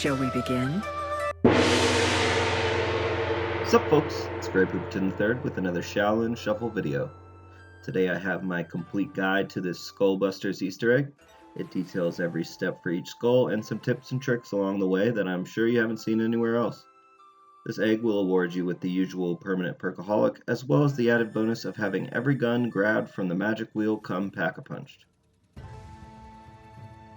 Shall we begin? Sup folks, it's Grey Pooperton III with another Shaolin Shuffle video. Today I have my complete guide to this Skullbusters Easter egg. It details every step for each skull and some tips and tricks along the way that I'm sure you haven't seen anywhere else. This egg will award you with the usual permanent perkaholic, as well as the added bonus of having every gun grabbed from the magic wheel come pack-a-punched.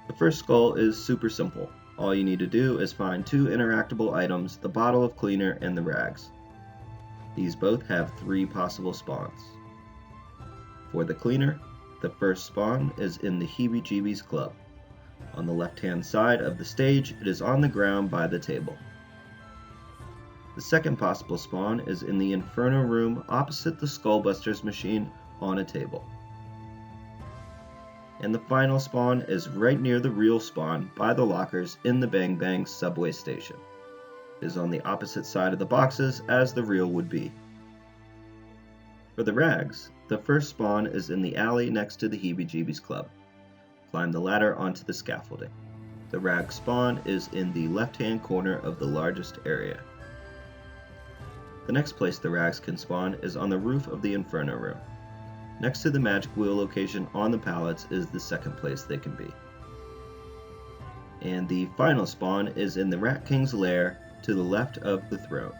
The first skull is super simple. All you need to do is find two interactable items, the bottle of cleaner and the rags. These both have 3 possible spawns. For the cleaner, the first spawn is in the Heebie-Jeebies Club. On the left-hand side of the stage, it is on the ground by the table. The second possible spawn is in the Inferno room opposite the Skullbusters machine on a table. And the final spawn is right near the real spawn by the lockers in the Bang Bang subway station. It is on the opposite side of the boxes as the real would be. For the rags, the first spawn is in the alley next to the Heebie-Jeebies Club. Climb the ladder onto the scaffolding. The rag spawn is in the left-hand corner of the largest area. The next place the rags can spawn is on the roof of the Inferno room. Next to the magic wheel location on the pallets is the second place they can be. And the final spawn is in the Rat King's lair to the left of the throne.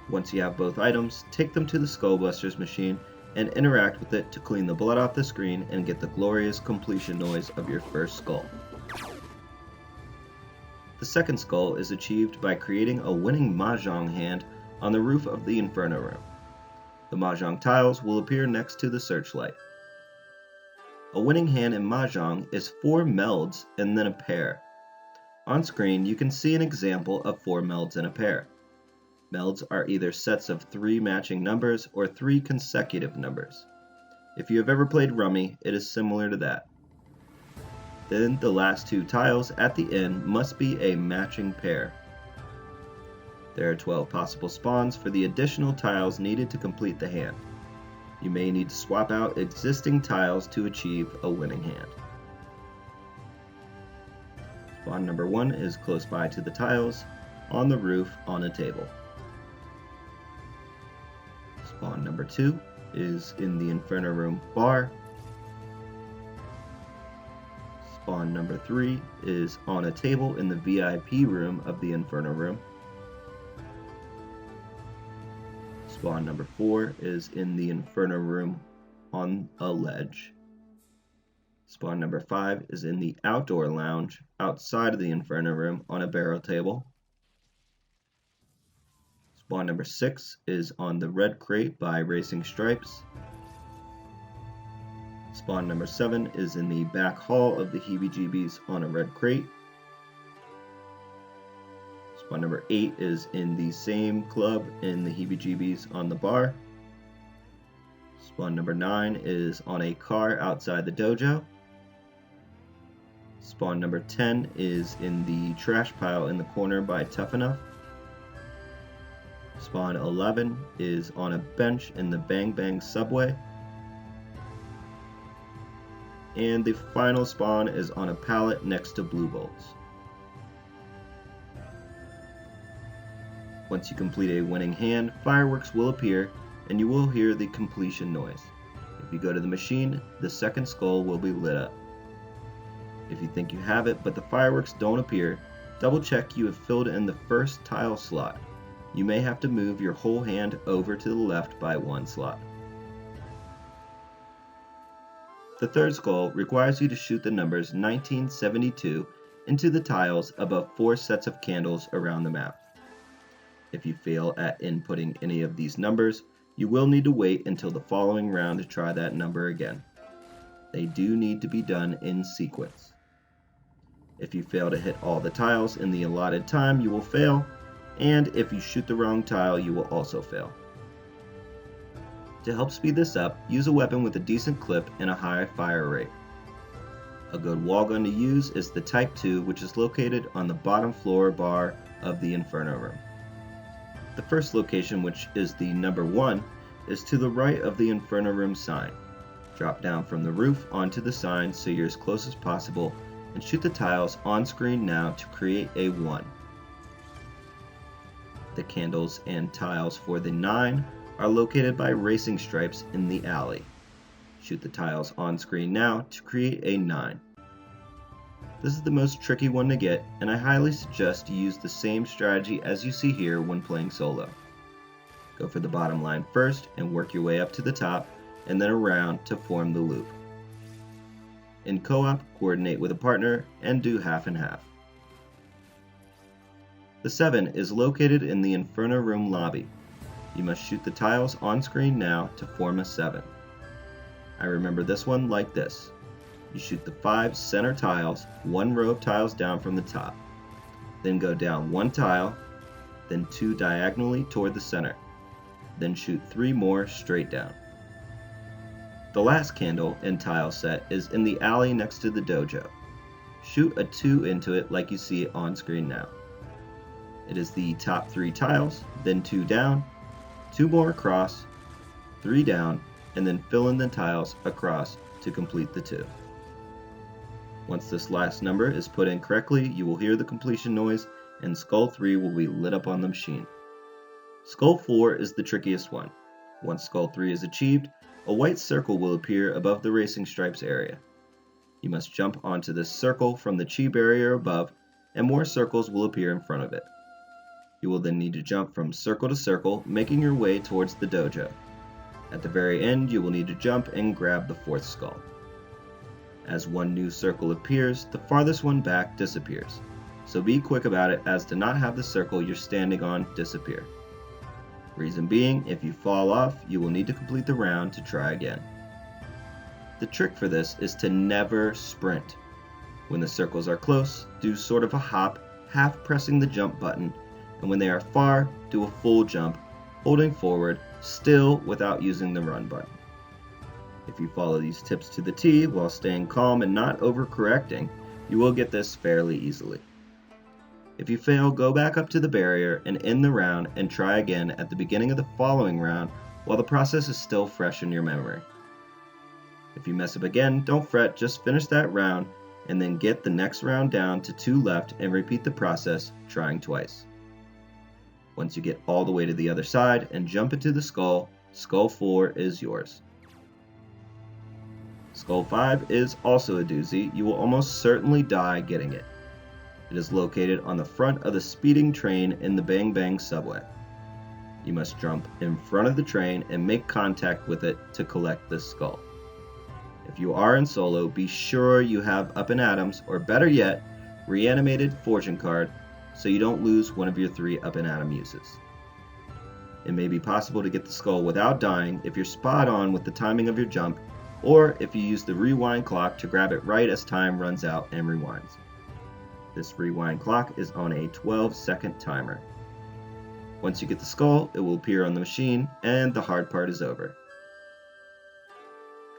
Once you have both items, take them to the Skullbusters machine and interact with it to clean the blood off the screen and get the glorious completion noise of your first skull. The second skull is achieved by creating a winning mahjong hand on the roof of the Inferno room. The mahjong tiles will appear next to the searchlight. A winning hand in mahjong is 4 melds and then a pair. On screen you can see an example of 4 melds and a pair. Melds are either sets of 3 matching numbers or 3 consecutive numbers. If you have ever played Rummy, it is similar to that. Then the last 2 tiles at the end must be a matching pair. There are 12 possible spawns for the additional tiles needed to complete the hand. You may need to swap out existing tiles to achieve a winning hand. Spawn number 1 is close by to the tiles, on the roof on a table. Spawn number 2 is in the Inferno room bar. Spawn number 3 is on a table in the VIP room of the Inferno room. Spawn number 4 is in the Inferno room on a ledge. Spawn number 5 is in the outdoor lounge outside of the Inferno room on a barrel table. Spawn number 6 is on the red crate by Racing Stripes. Spawn number 7 is in the back hall of the Heebie-Jeebies on a red crate. Spawn number 8 is in the same club in the Heebie-Jeebies on the bar. Spawn number 9 is on a car outside the dojo. Spawn number 10 is in the trash pile in the corner by Tough Enough. Spawn 11 is on a bench in the Bang Bang subway. And the final spawn is on a pallet next to Blue Bolts. Once you complete a winning hand, fireworks will appear and you will hear the completion noise. If you go to the machine, the second skull will be lit up. If you think you have it but the fireworks don't appear, double check you have filled in the first tile slot. You may have to move your whole hand over to the left by 1 slot. The third skull requires you to shoot the numbers 1972 into the tiles above 4 sets of candles around the map. If you fail at inputting any of these numbers, you will need to wait until the following round to try that number again. They do need to be done in sequence. If you fail to hit all the tiles in the allotted time, you will fail, and if you shoot the wrong tile, you will also fail. To help speed this up, use a weapon with a decent clip and a high fire rate. A good wall gun to use is the Type 2, which is located on the bottom floor bar of the Inferno room. The first location, which is the number 1, is to the right of the Inferno room sign. Drop down from the roof onto the sign so you're as close as possible and shoot the tiles on screen now to create a 1. The candles and tiles for the 9 are located by racing stripes in the alley. Shoot the tiles on screen now to create a 9. This is the most tricky one to get, and I highly suggest you use the same strategy as you see here when playing solo. Go for the bottom line first and work your way up to the top and then around to form the loop. In co-op, coordinate with a partner and do half and half. The 7 is located in the Inferno Room lobby. You must shoot the tiles on screen now to form a 7. I remember this one like this. You shoot the 5 center tiles, 1 row of tiles down from the top. Then go down 1 tile, then 2 diagonally toward the center. Then shoot 3 more straight down. The last candle and tile set is in the alley next to the dojo. Shoot a 2 into it like you see it on screen now. It is the top 3 tiles, then 2 down, 2 more across, 3 down, and then fill in the tiles across to complete the 2. Once this last number is put in correctly, you will hear the completion noise and skull 3 will be lit up on the machine. Skull 4 is the trickiest one. Once skull 3 is achieved, a white circle will appear above the racing stripes area. You must jump onto this circle from the chi barrier above, and more circles will appear in front of it. You will then need to jump from circle to circle, making your way towards the dojo. At the very end, you will need to jump and grab the 4th skull. As one new circle appears, the farthest one back disappears. So be quick about it as to not have the circle you're standing on disappear. Reason being, if you fall off, you will need to complete the round to try again. The trick for this is to never sprint. When the circles are close, do sort of a hop, half pressing the jump button, and when they are far, do a full jump, holding forward, still without using the run button. If you follow these tips to the T while staying calm and not overcorrecting, you will get this fairly easily. If you fail, go back up to the barrier and end the round and try again at the beginning of the following round while the process is still fresh in your memory. If you mess up again, don't fret, just finish that round and then get the next round down to 2 left and repeat the process, trying twice. Once you get all the way to the other side and jump into the skull, skull 4 is yours. Skull 5 is also a doozy. You will almost certainly die getting it. It is located on the front of the speeding train in the Bang Bang subway. You must jump in front of the train and make contact with it to collect this skull. If you are in solo, be sure you have Up and Atoms, or better yet, Reanimated Fortune Card, so you don't lose one of your 3 Up and Atom uses. It may be possible to get the skull without dying if you're spot on with the timing of your jump, or if you use the rewind clock to grab it right as time runs out and rewinds. This rewind clock is on a 12-second timer. Once you get the skull, it will appear on the machine, and the hard part is over.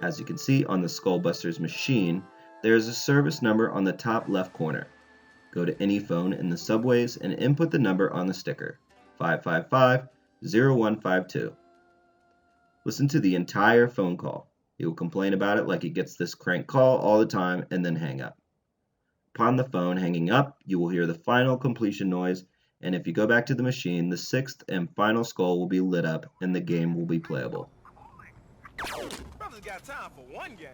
As you can see on the Skullbusters machine, there is a service number on the top left corner. Go to any phone in the subways and input the number on the sticker, 555-0152. Listen to the entire phone call. He will complain about it like he gets this crank call all the time and then hang up. Upon the phone hanging up, you will hear the final completion noise, and if you go back to the machine, the 6th and final skull will be lit up and the game will be playable. Brother's got time for one game.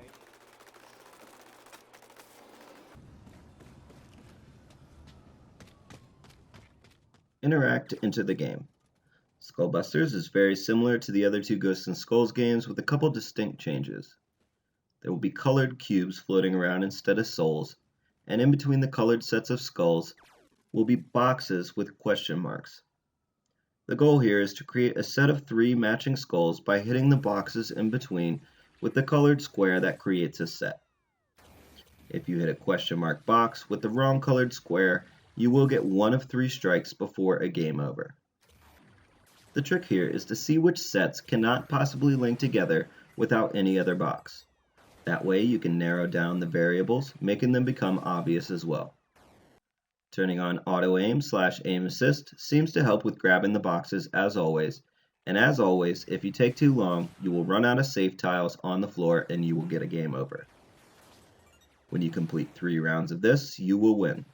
Interact to enter the game. Skullbusters is very similar to the other 2 Ghosts and Skulls games with a couple distinct changes. There will be colored cubes floating around instead of souls, and in between the colored sets of skulls will be boxes with question marks. The goal here is to create a set of 3 matching skulls by hitting the boxes in between with the colored square that creates a set. If you hit a question mark box with the wrong colored square, you will get 1 of 3 strikes before a game over. The trick here is to see which sets cannot possibly link together without any other box. That way you can narrow down the variables, making them become obvious as well. Turning on Auto Aim/Aim Assist seems to help with grabbing the boxes as always, and as always, if you take too long, you will run out of safe tiles on the floor and you will get a game over. When you complete 3 rounds of this, you will win.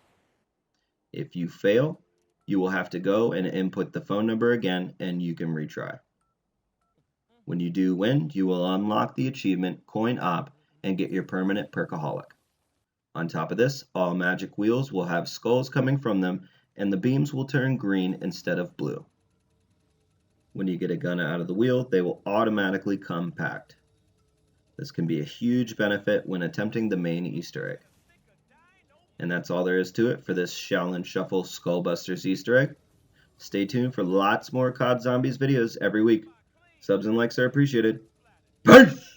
If you fail, you will have to go and input the phone number again and you can retry. When you do win, you will unlock the achievement Coin Op and get your permanent Perkaholic. On top of this, all magic wheels will have skulls coming from them and the beams will turn green instead of blue. When you get a gun out of the wheel, they will automatically come packed. This can be a huge benefit when attempting the main Easter egg. And that's all there is to it for this Shaolin Shuffle Skullbusters Easter egg. Stay tuned for lots more COD Zombies videos every week. Subs and likes are appreciated. Peace!